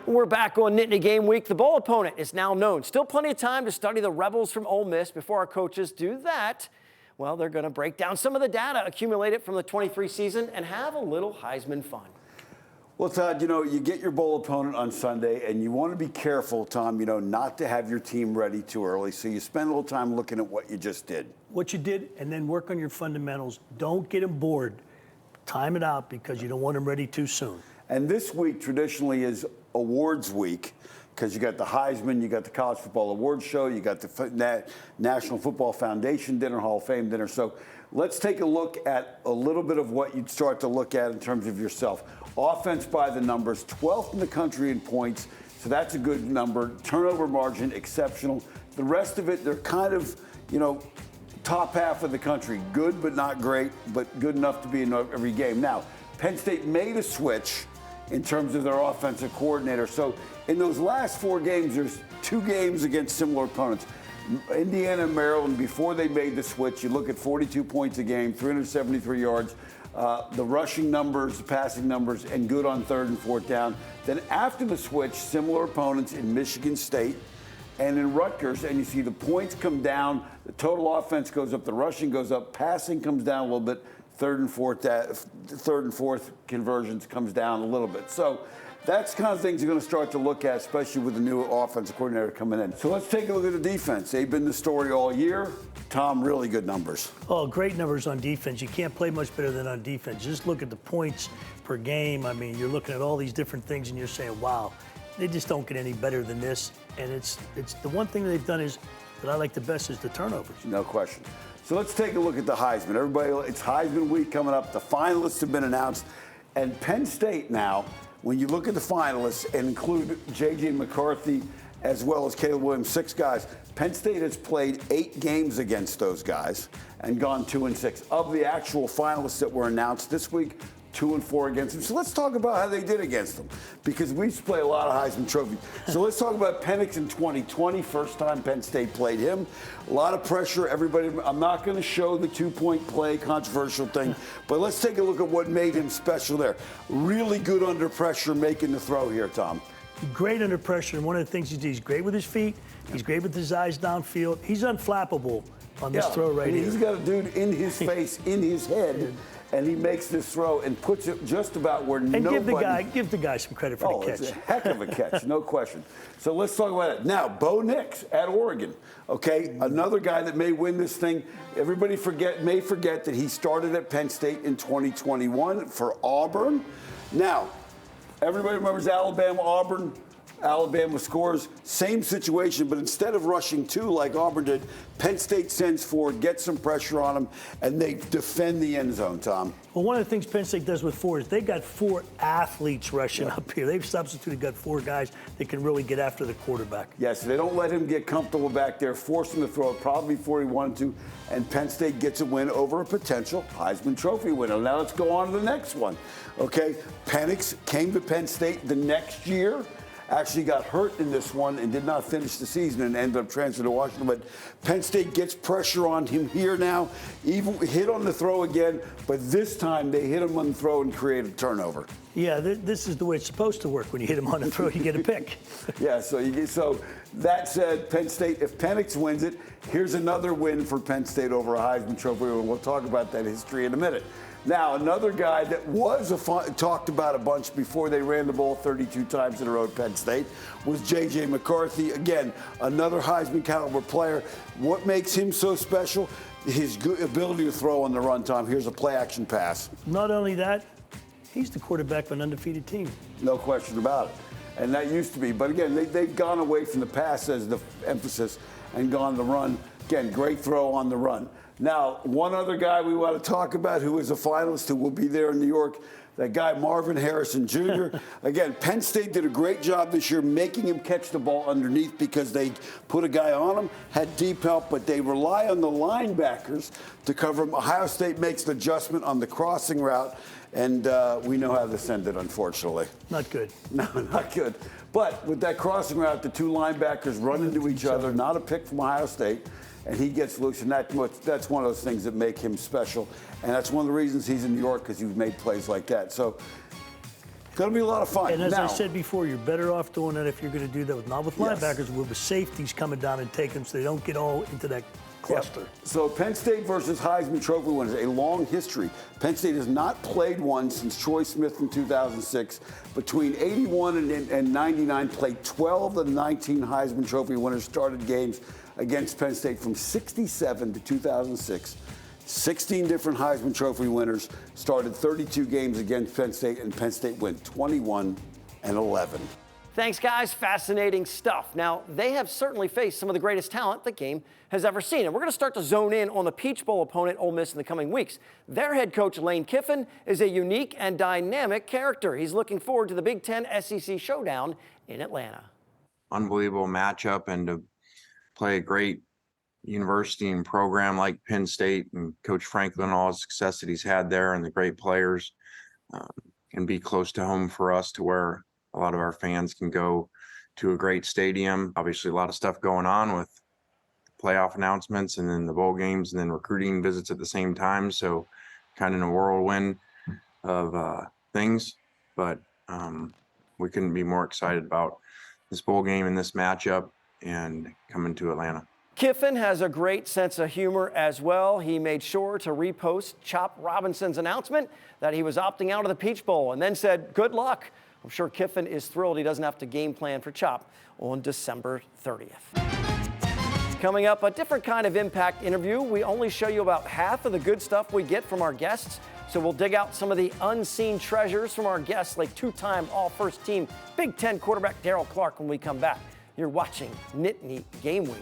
We're back on Nittany game week. The bowl opponent is now known. Still plenty of time to study the Rebels from Ole Miss. Before our coaches do that, well, they're going to break down some of the data accumulated from the 23 season and have a little Heisman fun. Well, Todd, you get your bowl opponent on Sunday, and you want to be careful, Tom, not to have your team ready too early. So you spend a little time looking at what you just did. What you did, and then work on your fundamentals. Don't get them bored. Time it out because you don't want them ready too soon. And this week traditionally is awards week because you got the Heisman, you got the College Football Awards show, you got the National Football Foundation dinner, Hall of Fame dinner. So let's take a look at a little bit of what you'd start to look at in terms of yourself. Offense by the numbers, 12th in the country in points, so that's a good number. Turnover margin, exceptional. The rest of it, they're kind of, top half of the country. Good but not great, but good enough to be in every game. Now, Penn State made a switch in terms of their offensive coordinator. So in those last 4 games, there's 2 games against similar opponents. Indiana and Maryland, before they made the switch, you look at 42 points a game, 373 yards, the rushing numbers, the passing numbers, and good on 3rd and 4th down. Then after the switch, similar opponents in Michigan State and in Rutgers, and you see the points come down, the total offense goes up, the rushing goes up, passing comes down a little bit, 3rd and 4th conversions comes down a little bit. So that's the kind of things you're going to start to look at, especially with the new offensive coordinator coming in. So let's take a look at the defense. They've been the story all year. Tom, really good numbers. Oh, great numbers on defense. You can't play much better than on defense. Just look at the points per game. I mean, you're looking at all these different things and you're saying, wow, they just don't get any better than this. And it's the one thing that they've done is that I like the best is the turnovers. No question. So let's take a look at the Heisman. Everybody, it's Heisman week coming up. The finalists have been announced. And Penn State now, when you look at the finalists and include J.J. McCarthy as well as Caleb Williams, 6 guys, Penn State has played 8 games against those guys and gone 2-6. Of the actual finalists that were announced this week, 2-4 against them. So let's talk about how they did against them, because we used to play a lot of Heisman trophies. So let's talk about Penix in 2020, first time Penn State played him. A lot of pressure, everybody. I'm not going to show the 2-point play, controversial thing, but let's take a look at what made him special there. Really good under pressure making the throw here, Tom. Great under pressure, and one of the things he's great with his feet, he's great with his eyes downfield. He's unflappable on this throw right here. He's got a dude in his face, in his head, and he makes this throw and puts it just about where nobody... And give the guy some credit for the catch. It's a heck of a catch, no question. So let's talk about it. Now, Bo Nix at Oregon, okay? Another guy that may win this thing. Everybody may forget that he started at Penn State in 2021 for Auburn. Now, everybody remembers Alabama, Auburn. Alabama scores, same situation, but instead of rushing 2 like Auburn did, Penn State sends 4, gets some pressure on them, and they defend the end zone, Tom. Well, one of the things Penn State does with 4 is they got 4 athletes rushing up here. They've substituted, got 4 guys that can really get after the quarterback. Yes, they don't let him get comfortable back there, force him to throw it probably before he wanted to, and Penn State gets a win over a potential Heisman Trophy winner. Now let's go on to the next one, okay? Penix came to Penn State the next year. Actually got hurt in this one and did not finish the season and ended up transferring to Washington. But Penn State gets pressure on him here now. Even hit on the throw again, but this time they hit him on the throw and create a turnover. Yeah, this is the way it's supposed to work. When you hit him on the throw, you get a pick. Yeah, so that said, Penn State, if Penix wins it, here's another win for Penn State over a Heisman Trophy. We'll talk about that history in a minute. Now, another guy that was talked about a bunch before they ran the ball 32 times in a row at Penn State was J.J. McCarthy. Again, another Heisman caliber player. What makes him so special? His good ability to throw on the run, Tom. Here's a play-action pass. Not only that, he's the quarterback of an undefeated team. No question about it. And that used to be. But again, they've gone away from the pass as the emphasis and gone the run. Again, great throw on the run. Now, one other guy we want to talk about who is a finalist who will be there in New York, that guy Marvin Harrison Jr. Again, Penn State did a great job this year making him catch the ball underneath because they put a guy on him, had deep help, but they rely on the linebackers to cover him. Ohio State makes the adjustment on the crossing route, and we know how this ended, unfortunately. Not good. No, not good. But with that crossing route, the 2 linebackers run into each other, not a pick from Ohio State. And he gets loose, and that's one of those things that make him special. And that's one of the reasons he's in New York, because he's made plays like that. So Going to be a lot of fun. And as now, I said before, you're better off doing that if you're going to do that not with Yes. linebackers, but with safeties coming down and taking them so they don't get all into that cluster. Yep. So Penn State versus Heisman Trophy winners, a long history. Penn State has not played one since Troy Smith in 2006. Between 81 and 99, played 12 of the 19 Heisman Trophy winners started games against Penn State from 67 to 2006. 16 different Heisman Trophy winners started 32 games against Penn State, and Penn State went 21-11. Thanks, guys. Fascinating stuff. Now, they have certainly faced some of the greatest talent the game has ever seen. And we're going to start to zone in on the Peach Bowl opponent, Ole Miss, in the coming weeks. Their head coach, Lane Kiffin, is a unique and dynamic character. He's looking forward to the Big Ten SEC showdown in Atlanta. Unbelievable matchup, and to play a great university and program like Penn State and Coach Franklin, all the success that he's had there and the great players, can be close to home for us, to where a lot of our fans can go to a great stadium. Obviously, a lot of stuff going on with playoff announcements and then the bowl games and then recruiting visits at the same time. So kind of in a whirlwind of things, but we couldn't be more excited about this bowl game and this matchup and coming to Atlanta. Kiffin has a great sense of humor as well. He made sure to repost Chop Robinson's announcement that he was opting out of the Peach Bowl and then said, good luck. I'm sure Kiffin is thrilled he doesn't have to game plan for Chop on December 30th. Coming up, a different kind of impact interview. We only show you about half of the good stuff we get from our guests, so we'll dig out some of the unseen treasures from our guests, like two-time All-First Team Big Ten quarterback Darrell Clark when we come back. You're watching Nittany Game Week.